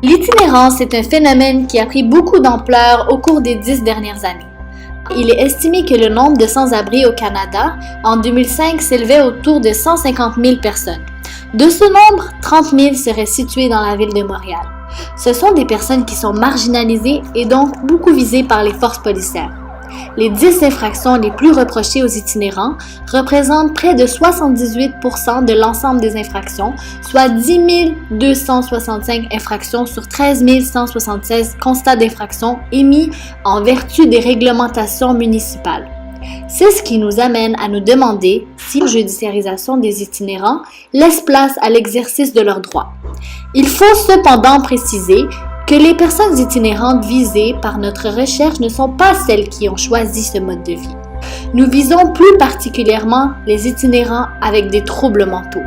L'itinérance est un phénomène qui a pris beaucoup d'ampleur au cours des 10 dernières années. Il est estimé que le nombre de sans-abri au Canada en 2005 s'élevait autour de 150 000 personnes. De ce nombre, 30 000 seraient situés dans la ville de Montréal. Ce sont des personnes qui sont marginalisées et donc beaucoup visées par les forces policières. Les 10 infractions les plus reprochées aux itinérants représentent près de 78% de l'ensemble des infractions, soit 10 265 infractions sur 13 176 constats d'infraction émis en vertu des réglementations municipales. C'est ce qui nous amène à nous demander si la judiciarisation des itinérants laisse place à l'exercice de leurs droits. Il faut cependant préciser que les personnes itinérantes visées par notre recherche ne sont pas celles qui ont choisi ce mode de vie. Nous visons plus particulièrement les itinérants avec des troubles mentaux.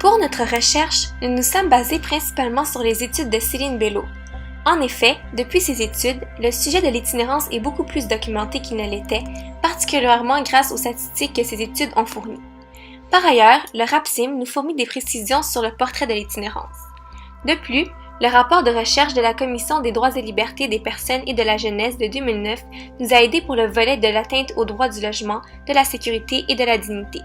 Pour notre recherche, nous nous sommes basés principalement sur les études de Céline Bello. En effet, depuis ces études, le sujet de l'itinérance est beaucoup plus documenté qu'il ne l'était, particulièrement grâce aux statistiques que ces études ont fournies. Par ailleurs, le RAPSIM nous fournit des précisions sur le portrait de l'itinérance. De plus, le rapport de recherche de la Commission des droits et libertés des personnes et de la jeunesse de 2009 nous a aidés pour le volet de l'atteinte aux droits du logement, de la sécurité et de la dignité.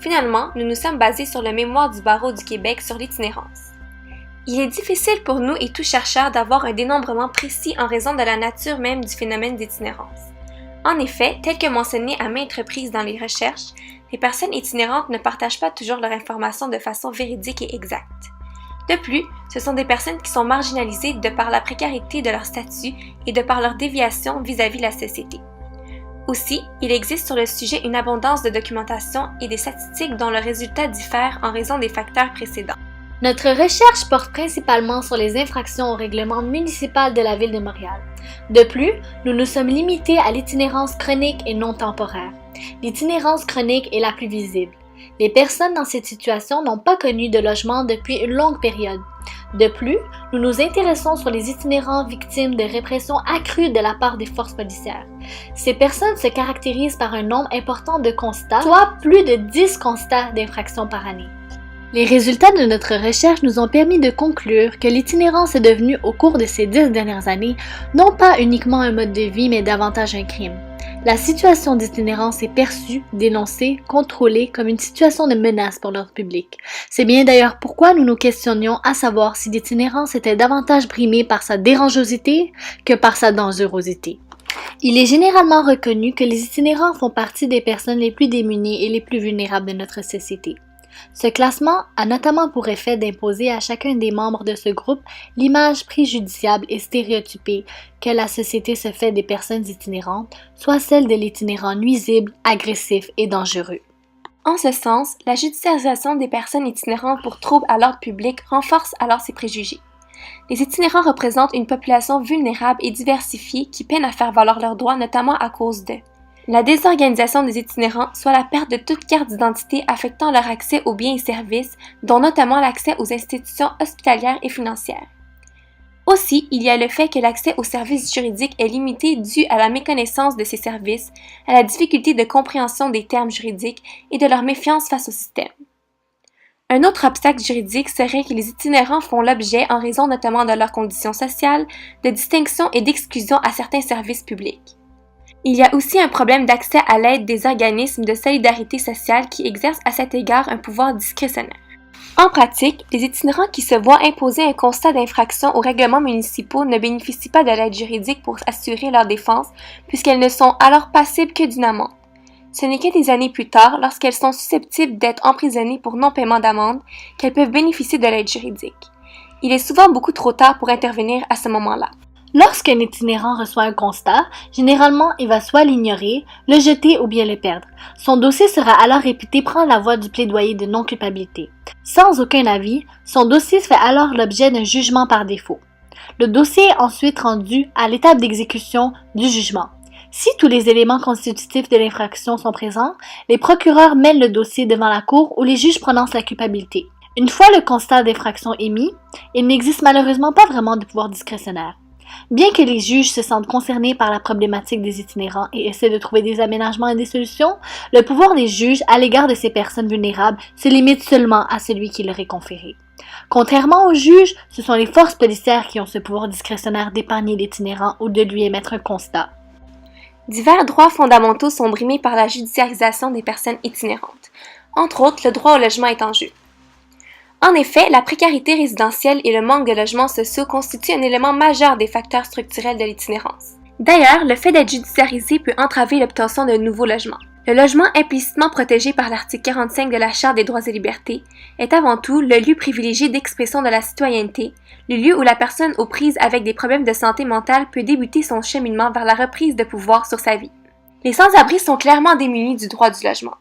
Finalement, nous nous sommes basés sur le mémoire du Barreau du Québec sur l'itinérance. Il est difficile pour nous et tout chercheur d'avoir un dénombrement précis en raison de la nature même du phénomène d'itinérance. En effet, tel que mentionné à maintes reprises dans les recherches, les personnes itinérantes ne partagent pas toujours leur information de façon véridique et exacte. De plus, ce sont des personnes qui sont marginalisées de par la précarité de leur statut et de par leur déviation vis-à-vis de la société. Aussi, il existe sur le sujet une abondance de documentation et des statistiques dont le résultat diffère en raison des facteurs précédents. Notre recherche porte principalement sur les infractions au règlement municipal de la Ville de Montréal. De plus, nous nous sommes limités à l'itinérance chronique et non temporaire. L'itinérance chronique est la plus visible. Les personnes dans cette situation n'ont pas connu de logement depuis une longue période. De plus, nous nous intéressons sur les itinérants victimes de répression accrue de la part des forces policières. Ces personnes se caractérisent par un nombre important de constats, soit plus de 10 constats d'infraction par année. Les résultats de notre recherche nous ont permis de conclure que l'itinérance est devenue au cours de ces 10 dernières années non pas uniquement un mode de vie mais davantage un crime. La situation d'itinérance est perçue, dénoncée, contrôlée comme une situation de menace pour l'ordre public. C'est bien d'ailleurs pourquoi nous nous questionnions à savoir si l'itinérance était davantage brimée par sa dérangeosité que par sa dangerosité. Il est généralement reconnu que les itinérants font partie des personnes les plus démunies et les plus vulnérables de notre société. Ce classement a notamment pour effet d'imposer à chacun des membres de ce groupe l'image préjudiciable et stéréotypée que la société se fait des personnes itinérantes, soit celle de l'itinérant nuisible, agressif et dangereux. En ce sens, la judiciarisation des personnes itinérantes pour troubles à l'ordre public renforce alors ces préjugés. Les itinérants représentent une population vulnérable et diversifiée qui peine à faire valoir leurs droits, notamment à cause de la désorganisation des itinérants, soit la perte de toute carte d'identité affectant leur accès aux biens et services, dont notamment l'accès aux institutions hospitalières et financières. Aussi, il y a le fait que l'accès aux services juridiques est limité dû à la méconnaissance de ces services, à la difficulté de compréhension des termes juridiques et de leur méfiance face au système. Un autre obstacle juridique serait que les itinérants font l'objet, en raison notamment de leurs conditions sociales, de distinction et d'exclusion à certains services publics. Il y a aussi un problème d'accès à l'aide des organismes de solidarité sociale qui exercent à cet égard un pouvoir discrétionnaire. En pratique, les itinérants qui se voient imposer un constat d'infraction aux règlements municipaux ne bénéficient pas de l'aide juridique pour assurer leur défense puisqu'elles ne sont alors passibles que d'une amende. Ce n'est que des années plus tard, lorsqu'elles sont susceptibles d'être emprisonnées pour non-paiement d'amende, qu'elles peuvent bénéficier de l'aide juridique. Il est souvent beaucoup trop tard pour intervenir à ce moment-là. Lorsqu'un itinérant reçoit un constat, généralement il va soit l'ignorer, le jeter ou bien le perdre. Son dossier sera alors réputé prendre la voie du plaidoyer de non-culpabilité. Sans aucun avis, son dossier fait alors l'objet d'un jugement par défaut. Le dossier est ensuite rendu à l'étape d'exécution du jugement. Si tous les éléments constitutifs de l'infraction sont présents, les procureurs mènent le dossier devant la cour où les juges prononcent la culpabilité. Une fois le constat d'infraction émis, il n'existe malheureusement pas vraiment de pouvoir discrétionnaire. Bien que les juges se sentent concernés par la problématique des itinérants et essaient de trouver des aménagements et des solutions, le pouvoir des juges à l'égard de ces personnes vulnérables se limite seulement à celui qui leur est conféré. Contrairement aux juges, ce sont les forces policières qui ont ce pouvoir discrétionnaire d'épargner l'itinérant ou de lui émettre un constat. Divers droits fondamentaux sont brimés par la judiciarisation des personnes itinérantes. Entre autres, le droit au logement est en jeu. En effet, la précarité résidentielle et le manque de logements sociaux constituent un élément majeur des facteurs structurels de l'itinérance. D'ailleurs, le fait d'être judiciarisé peut entraver l'obtention de nouveaux logements. Le logement implicitement protégé par l'article 45 de la Charte des droits et libertés est avant tout le lieu privilégié d'expression de la citoyenneté, le lieu où la personne aux prises avec des problèmes de santé mentale peut débuter son cheminement vers la reprise de pouvoir sur sa vie. Les sans-abri sont clairement démunis du droit du logement.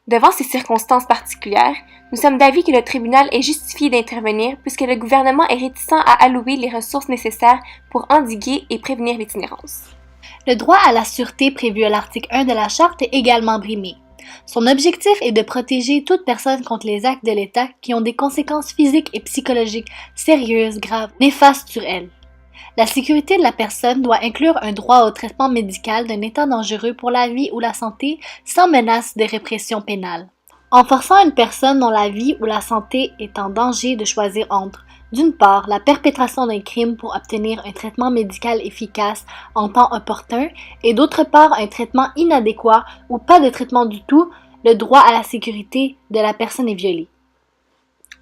Devant ces circonstances particulières, nous sommes d'avis que le tribunal est justifié d'intervenir puisque le gouvernement est réticent à allouer les ressources nécessaires pour endiguer et prévenir l'itinérance. Le droit à la sûreté prévu à l'article 1 de la Charte est également brimé. Son objectif est de protéger toute personne contre les actes de l'État qui ont des conséquences physiques et psychologiques sérieuses, graves, néfastes sur elle. La sécurité de la personne doit inclure un droit au traitement médical d'un état dangereux pour la vie ou la santé sans menace de répression pénale. En forçant une personne dont la vie ou la santé est en danger de choisir entre, d'une part, la perpétration d'un crime pour obtenir un traitement médical efficace en temps opportun et d'autre part un traitement inadéquat ou pas de traitement du tout, le droit à la sécurité de la personne est violé.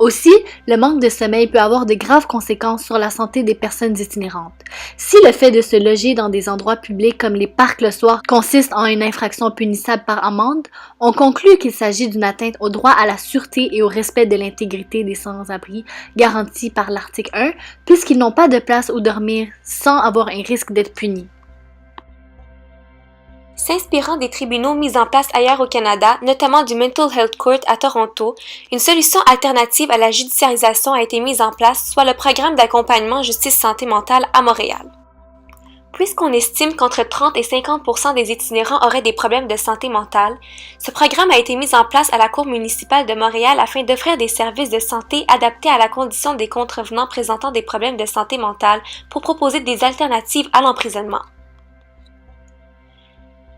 Aussi, le manque de sommeil peut avoir de graves conséquences sur la santé des personnes itinérantes. Si le fait de se loger dans des endroits publics comme les parcs le soir consiste en une infraction punissable par amende, on conclut qu'il s'agit d'une atteinte au droit à la sûreté et au respect de l'intégrité des sans-abri garantis par l'article 1, puisqu'ils n'ont pas de place où dormir sans avoir un risque d'être punis. S'inspirant des tribunaux mis en place ailleurs au Canada, notamment du Mental Health Court à Toronto, une solution alternative à la judiciarisation a été mise en place, soit le programme d'accompagnement justice santé mentale à Montréal. Puisqu'on estime qu'entre 30 et 50% des itinérants auraient des problèmes de santé mentale, ce programme a été mis en place à la Cour municipale de Montréal afin d'offrir des services de santé adaptés à la condition des contrevenants présentant des problèmes de santé mentale pour proposer des alternatives à l'emprisonnement.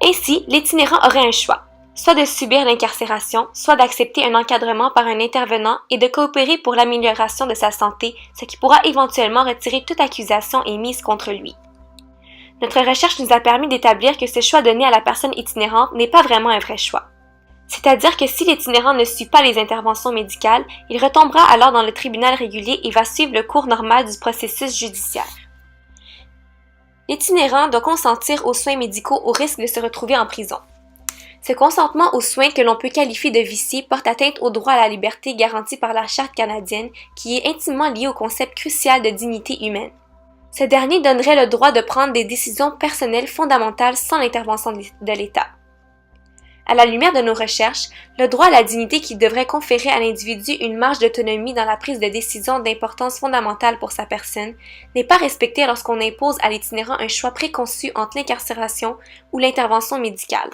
Ainsi, l'itinérant aurait un choix, soit de subir l'incarcération, soit d'accepter un encadrement par un intervenant et de coopérer pour l'amélioration de sa santé, ce qui pourra éventuellement retirer toute accusation émise contre lui. Notre recherche nous a permis d'établir que ce choix donné à la personne itinérante n'est pas vraiment un vrai choix. C'est-à-dire que si l'itinérant ne suit pas les interventions médicales, il retombera alors dans le tribunal régulier et va suivre le cours normal du processus judiciaire. L'itinérant doit consentir aux soins médicaux au risque de se retrouver en prison. Ce consentement aux soins que l'on peut qualifier de viciés porte atteinte au droit à la liberté garanti par la Charte canadienne qui est intimement lié au concept crucial de dignité humaine. Ce dernier donnerait le droit de prendre des décisions personnelles fondamentales sans l'intervention de l'État. À la lumière de nos recherches, le droit à la dignité qui devrait conférer à l'individu une marge d'autonomie dans la prise de décision d'importance fondamentale pour sa personne n'est pas respecté lorsqu'on impose à l'itinérant un choix préconçu entre l'incarcération ou l'intervention médicale.